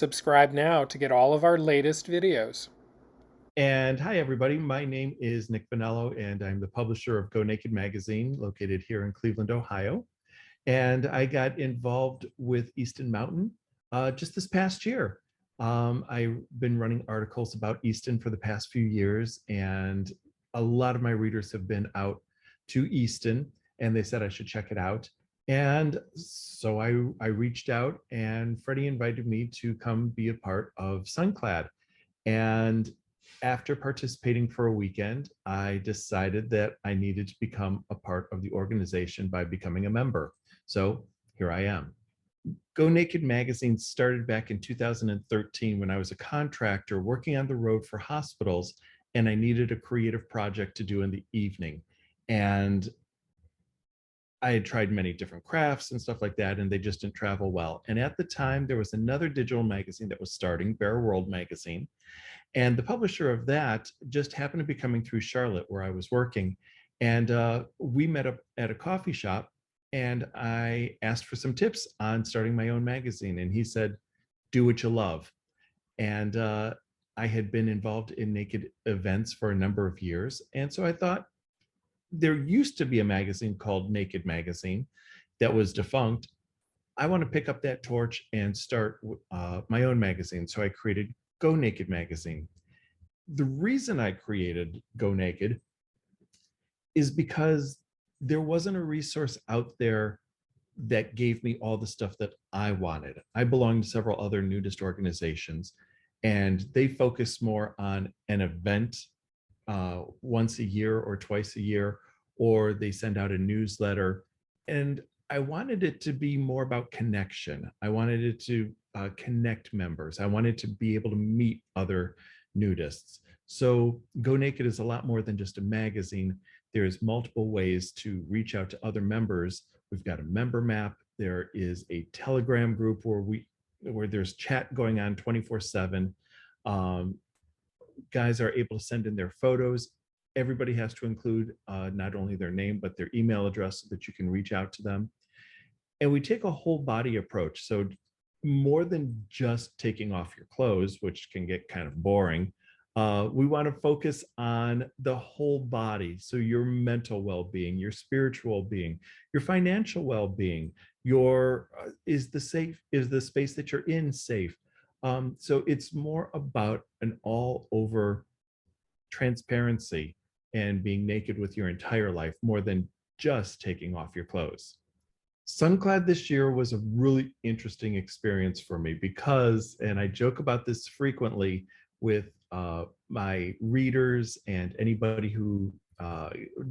Subscribe now to get all of our latest videos. And hi, everybody. My name is Nick Vannello, and I'm the publisher of Go Naked Magazine, located here in Cleveland, Ohio. And I got involved with Easton Mountain just this past year. I've been running articles about Easton for the past few years, and a lot of my readers have been out to Easton, and they said I should check it out. And so I reached out, and Freddie invited me to come be a part of Sun Clad. And after participating for a weekend, I decided that I needed to become a part of the organization by becoming a member. So here I am. Go Naked magazine started back in 2013 when I was a contractor working on the road for hospitals, and I needed a creative project to do in the evening. And I had tried many different crafts and stuff like that, and they just didn't travel well. And at the time, there was another digital magazine that was starting, Bear World magazine. And the publisher of that just happened to be coming through Charlotte, where I was working. And we met up at a coffee shop, and I asked for some tips on starting my own magazine. And he said, do what you love. And I had been involved in naked events for a number of years. And so I thought, there used to be a magazine called Naked Magazine that was defunct. I want to pick up that torch and start my own magazine. So I created Go Naked Magazine. The reason I created Go Naked is because there wasn't a resource out there that gave me all the stuff that I wanted. I belong to several other nudist organizations, and they focus more on an event once a year or twice a year, or they send out a newsletter. And I wanted it to be more about connection. I wanted it to connect members. I wanted to be able to meet other nudists. So Go Naked is a lot more than just a magazine. There's multiple ways to reach out to other members. We've got a member map. There is a Telegram group where there's chat going on 24/7. Guys are able to send in their photos. Everybody has to include not only their name, but their email address so that you can reach out to them. And we take a whole body approach. So more than just taking off your clothes, which can get kind of boring, we want to focus on the whole body. So your mental well-being, your spiritual being, your financial well-being, your is the space that you're in safe? So it's more about an all-over transparency and being naked with your entire life more than just taking off your clothes. Sun Clad this year was a really interesting experience for me because, and I joke about this frequently with my readers and anybody who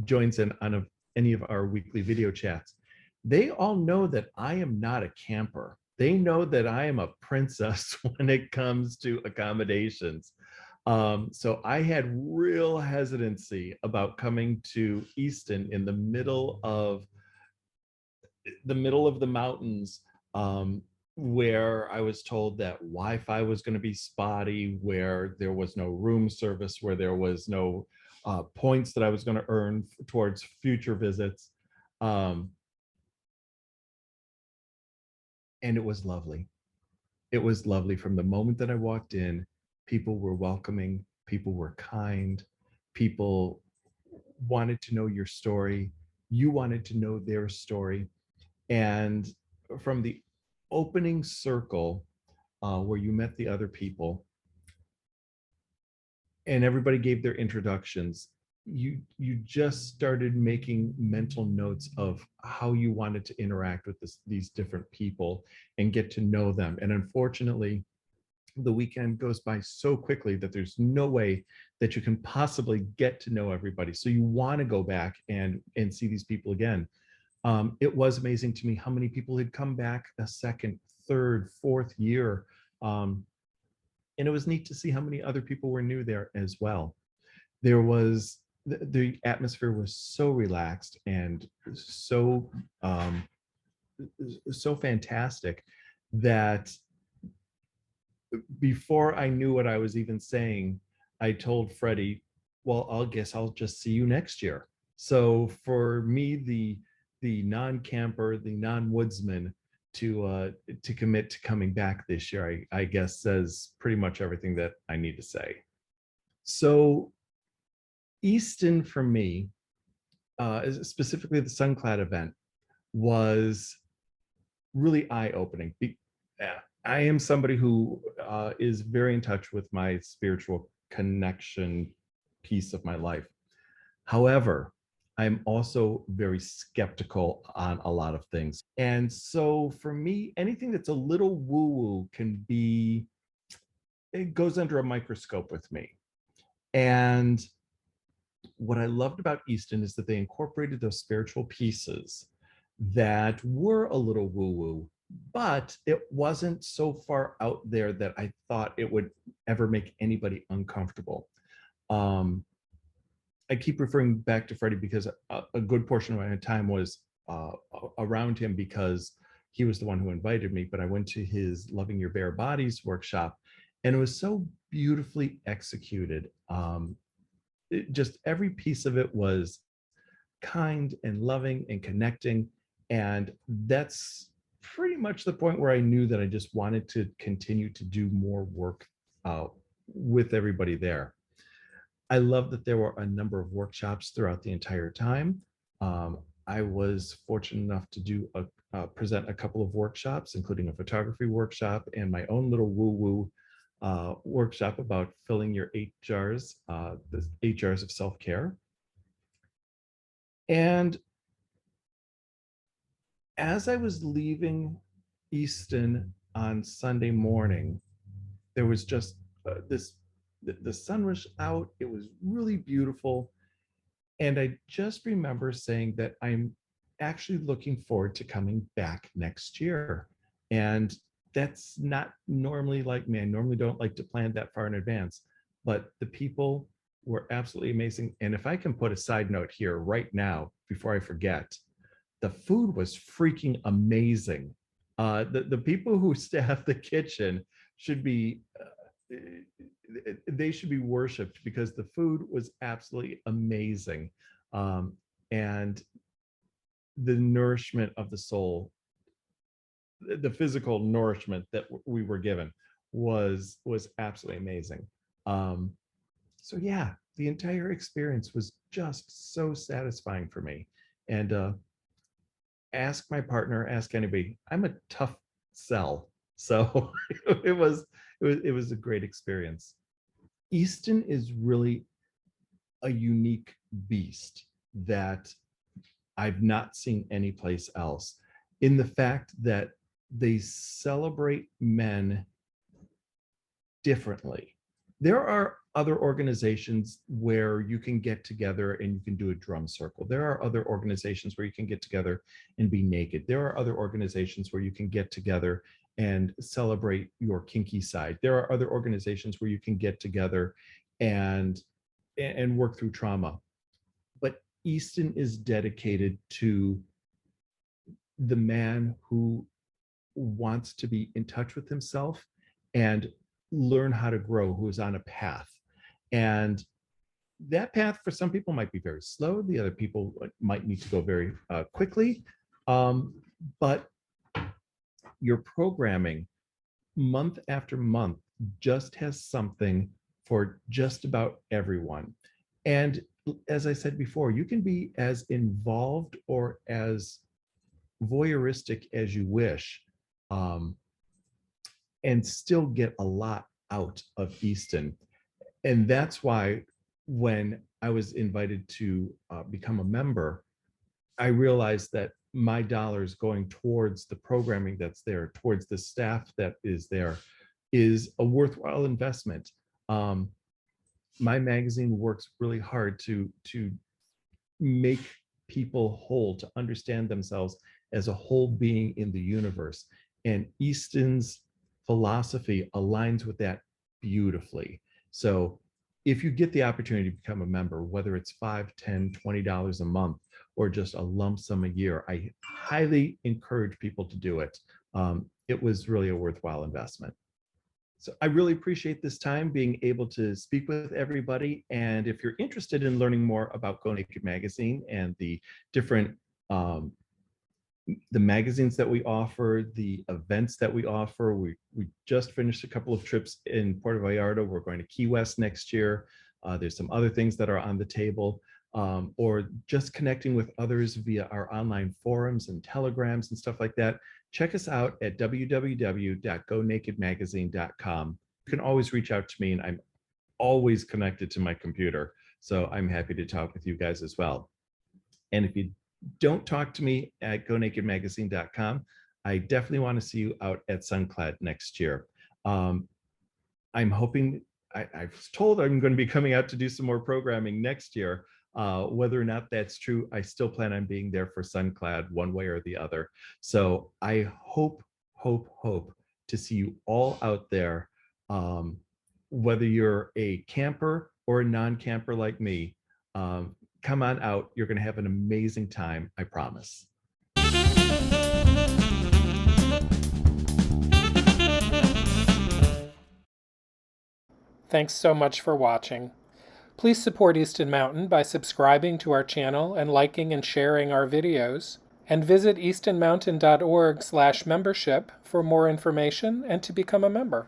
joins in on any of our weekly video chats, they all know that I am not a camper. They know that I am a princess when it comes to accommodations. So I had real hesitancy about coming to Easton in the middle of the mountains, where I was told that Wi-Fi was going to be spotty, where there was no room service, where there was no points that I was going to earn towards future visits. And it was lovely. It was lovely from the moment that I walked in. People were welcoming, people were kind, people wanted to know your story. You wanted to know their story. And from the opening circle where you met the other people and everybody gave their introductions, you just started making mental notes of how you wanted to interact with these different people and get to know them. And unfortunately, the weekend goes by so quickly that there's no way that you can possibly get to know everybody. So you want to go back and see these people again. It was amazing to me how many people had come back a second, third, fourth year. And it was neat to see how many other people were new there as well. There was the atmosphere was so relaxed and so fantastic that before I knew what I was even saying, I told Freddie, well, I'll guess I'll just see you next year. So for me, the non-camper, the non-woodsman, to commit to coming back this year, I guess says pretty much everything that I need to say. So Easton for me, specifically the Sun Clad event, was really eye-opening. I am somebody who is very in touch with my spiritual connection piece of my life. However, I'm also very skeptical on a lot of things. And so for me, anything that's a little woo-woo it goes under a microscope with me. And what I loved about Easton is that they incorporated those spiritual pieces that were a little woo-woo, but it wasn't so far out there that I thought it would ever make anybody uncomfortable. Um, I keep referring back to Freddie because a good portion of my time was around him because he was the one who invited me. But I went to his Loving Your Bare Bodies workshop, and it was so beautifully executed. Just every piece of it was kind and loving and connecting. And that's pretty much the point where I knew that I just wanted to continue to do more work with everybody there. I love that there were a number of workshops throughout the entire time. I was fortunate enough to present a couple of workshops, including a photography workshop and my own little woo-woo workshop about filling your the 8 jars of self-care. And as I was leaving Easton on Sunday morning, there was just the sun was out. It was really beautiful. And I just remember saying that I'm actually looking forward to coming back next year. And that's not normally like me. I normally don't like to plan that far in advance, but the people were absolutely amazing. And if I can put a side note here right now, before I forget, the food was freaking amazing. The people who staff the kitchen should be they should be worshipped because the food was absolutely amazing. And the nourishment of the soul, the physical nourishment that we were given was absolutely amazing. Um, so yeah, the entire experience was just so satisfying for me. And ask my partner, ask anybody. I'm a tough sell, so it was a great experience. Easton is really a unique beast that I've not seen anyplace else, in the fact that they celebrate men differently. There are other organizations where you can get together and you can do a drum circle. There are other organizations where you can get together and be naked. There are other organizations where you can get together and celebrate your kinky side. There are other organizations where you can get together and work through trauma. But Easton is dedicated to the man who wants to be in touch with himself and learn how to grow, who is on a path. And that path for some people might be very slow. The other people might need to go very quickly. But your programming month after month just has something for just about everyone. And as I said before, you can be as involved or as voyeuristic as you wish, and still get a lot out of Easton. And that's why when I was invited to become a member, I realized that my dollars going towards the programming that's there, towards the staff that is there, is a worthwhile investment. My magazine works really hard to make people whole, to understand themselves as a whole being in the universe. And Easton's philosophy aligns with that beautifully. So if you get the opportunity to become a member, whether it's $5, $10, $20 a month, or just a lump sum a year, I highly encourage people to do it. It was really a worthwhile investment. So I really appreciate this time being able to speak with everybody. And if you're interested in learning more about Go Naked Magazine and the different the magazines that we offer, the events that we offer. We just finished a couple of trips in Puerto Vallarta. We're going to Key West next year. There's some other things that are on the table, or just connecting with others via our online forums and telegrams and stuff like that. Check us out at www.gonakedmagazine.com. You can always reach out to me, and I'm always connected to my computer. So I'm happy to talk with you guys as well. And if you don't talk to me at gonakedmagazine.com, I definitely want to see you out at Sun Clad next year. I'm hoping, I was told I'm going to be coming out to do some more programming next year. Whether or not that's true, I still plan on being there for Sun Clad one way or the other. So I hope to see you all out there, whether you're a camper or a non-camper like me. Come on out. You're going to have an amazing time, I promise. Thanks so much for watching. Please support Easton Mountain by subscribing to our channel and liking and sharing our videos. And visit eastonmountain.org/membership for more information and to become a member.